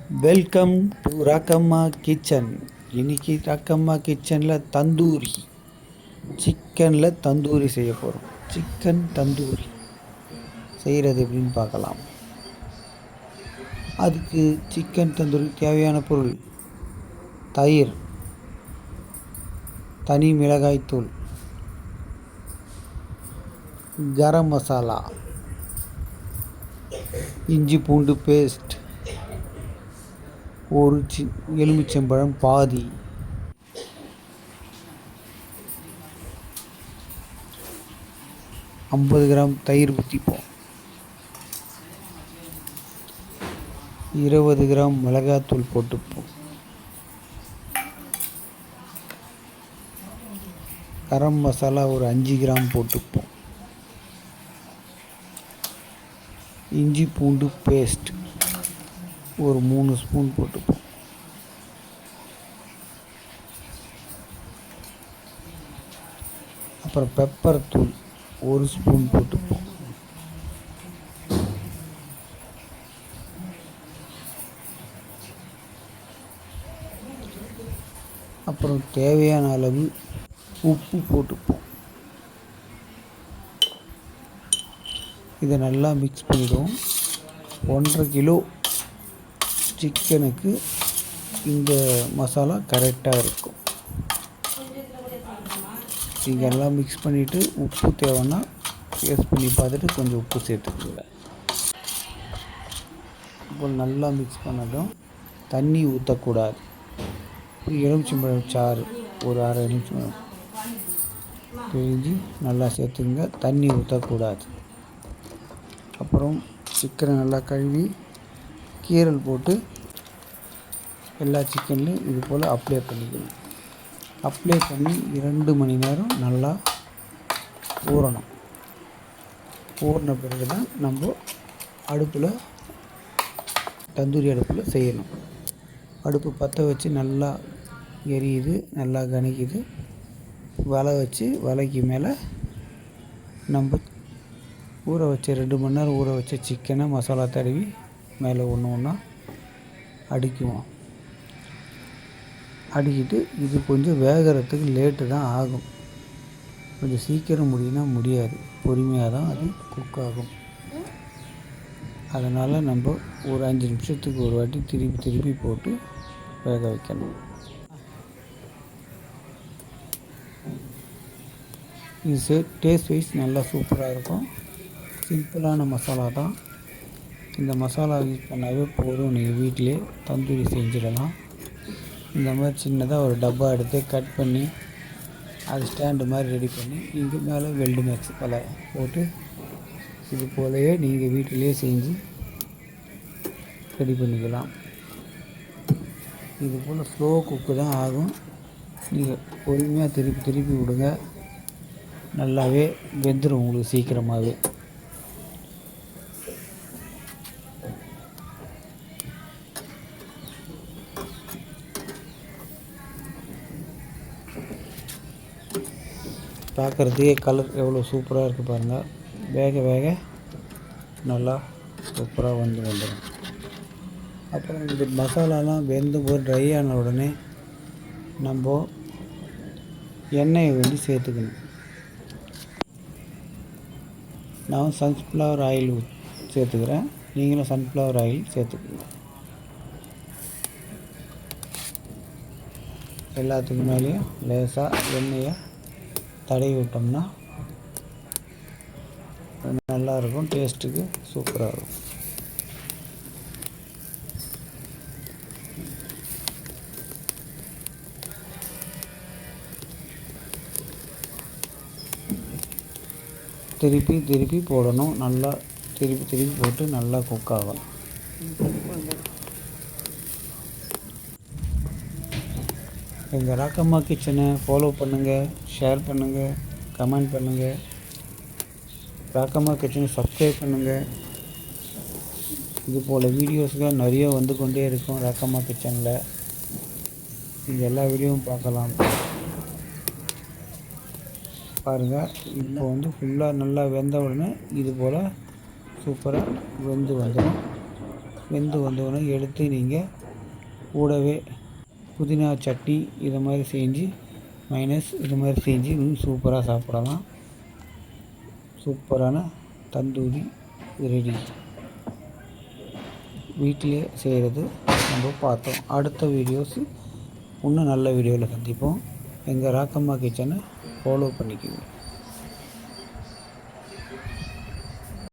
Welcome to Rakkamma kitchen. இன்றைக்கி ராக்கம்மா கிச்சனில் தந்தூரி சிக்கனில் தந்தூரி செய்ய போகிறோம். சிக்கன் தந்தூரி செய்கிறது எப்படின்னு பார்க்கலாம். அதுக்கு சிக்கன் தந்தூரி தேவையான பொருள்: தயிர், தனி மிளகாய்த்தூள், கரம் மசாலா, இஞ்சி பூண்டு பேஸ்ட், ஒரு எலுமிச்சம்பழம் பாதி, ஐம்பது கிராம் தயிர் ஊற்றிப்போம், 20 கிராம் மிளகாத்தூள் போட்டுப்போம், கரம் மசாலா ஒரு 5 கிராம் போட்டுப்போம், இஞ்சி பூண்டு பேஸ்ட் ஒரு 3 ஸ்பூன் போட்டுப்போம், அப்புறம் பெப்பர் தூள் 1 ஸ்பூன் போட்டுப்போம், அப்புறம் தேவையான அளவு உப்பு போட்டுப்போம். இதை நல்லா மிக்ஸ் பண்ணிவிடுவோம். 1.5 கிலோ சிக்கனுக்கு இந்த மசாலா கரெக்டாக இருக்கும். இதெல்லாம் மிக்ஸ் பண்ணிவிட்டு உப்பு தேவைன்னா டேஸ்ட் பண்ணி பார்த்துட்டு கொஞ்சம் உப்பு சேர்த்துக்கோங்க. இப்போ நல்லா மிக்ஸ் பண்ணதும் தண்ணி ஊற்றக்கூடாது. எலுமிச்சம்பழம் சாறு ஒரு அரை எலுமிச்சம்பழம் பிழிஞ்சு நல்லா சேர்த்துங்க. தண்ணி ஊற்றக்கூடாது. அப்புறம் சிக்கனை நல்லா கழுவி கீரல் போட்டு எல்லா சிக்கன்லையும் இது போல் அப்ளை பண்ணிக்கணும். அப்ளை பண்ணி 2 மணி நேரம் நல்லா ஊறணும். ஊறின பிறகு தான் நம்ம அடுப்பில் தந்தூரி அடுப்பில் செய்யணும். அடுப்பு பற்ற வச்சு நல்லா எரியுது, நல்லா கணிக்குது. வலைக்கு மேலே நம்ம ஊற வச்ச 2 மணி நேரம் ஊற வச்ச சிக்கனை மசாலா தடவி மேலே ஒன்று ஒன்றா அடிக்குவோம். அடிக்கிட்டு இது கொஞ்சம் வேகிறதுக்கு லேட்டு தான் ஆகும். கொஞ்சம் சீக்கிரம் முடியாது, பொறுமையாக தான் அது குக் ஆகும். அதனால் நம்ம ஒரு 5 நிமிஷத்துக்கு ஒரு வாட்டி திருப்பி போட்டு வேக வைக்கணும். இது டேஸ்ட் வைஸ் நல்லா சூப்பராக இருக்கும். சிம்பிளான மசாலா தான். இந்த மசாலா யூஸ் பண்ணாவே போதும், நீங்கள் வீட்டிலே தந்தூரி செஞ்சிடலாம். இந்த மாதிரி சின்னதாக ஒரு டப்பா எடுத்து கட் பண்ணி அது ஸ்டாண்டு மாதிரி ரெடி பண்ணி இங்கே மேலே வெல்டு மேக்ஸ் பல போட்டு இது போலவே நீங்கள் வீட்டிலே செஞ்சு ரெடி பண்ணிக்கலாம். இது போல் ஸ்லோ குக்கு தான் ஆகும். நீங்கள் பொறுமையாக திருப்பி விடுங்க, நல்லாவே வெந்துடும் உங்களுக்கு சீக்கிரமாகவே. பார்க்குறதுக்கே கலர் எவ்வளோ சூப்பராக இருக்குது பாருங்கள். வேக நல்லா சூப்பராக வந்துடும். அப்புறம் இந்த மசாலாலாம் வெந்து போய் ட்ரை ஆன உடனே நம்ம எண்ணெயை வந்து சேர்த்துக்கணும். நான் சன்ஃப்ளவர் ஆயில் சேர்த்துக்கிறேன், நீங்களும் சன்ஃப்ளவர் ஆயில் சேர்த்துக்கணும். எல்லாத்துக்கு மேலேயும் லேசாக எண்ணெயை தடவி விட்டோம்னா நல்லாயிருக்கும். டேஸ்ட்டுக்கு சூப்பராக இருக்கும். திருப்பி போடணும். நல்லா திருப்பி போட்டு நல்லா குக் ஆகும். எங்கள் ராக்கம்மா கிச்சனை ஃபாலோ பண்ணுங்கள், ஷேர் பண்ணுங்கள், கமெண்ட் பண்ணுங்கள். ராக்கம்மா கிச்சனை சப்ஸ்கிரைப் பண்ணுங்கள். இது போல் வீடியோஸ்லாம் நிறைய வந்து கொண்டே இருக்கும் ராக்கம்மா கிச்சனில். நீங்கள் எல்லா வீடியோவும் பார்க்கலாம். பாருங்கள், இப்போ வந்து ஃபுல்லாக நல்லா வெந்த உடனே இது போல் சூப்பராக வெந்து வந்துடும். வெந்து வந்தோடனே எடுத்து நீங்கள் கூடவே புதினா சட்னி இது மாதிரி செஞ்சு மைனஸ் இது மாதிரி செஞ்சு இன்னும் சூப்பராக சாப்பிடலாம். சூப்பரான தந்தூரி ரெடி. வீட்டிலே செய்கிறது நம்ம பார்த்தோம். அடுத்த வீடியோஸ் இன்னும் நல்ல வீடியோவில் சந்திப்போம். எங்கள் ராக்கம்மா கிச்சனை ஃபாலோ பண்ணிக்குங்க.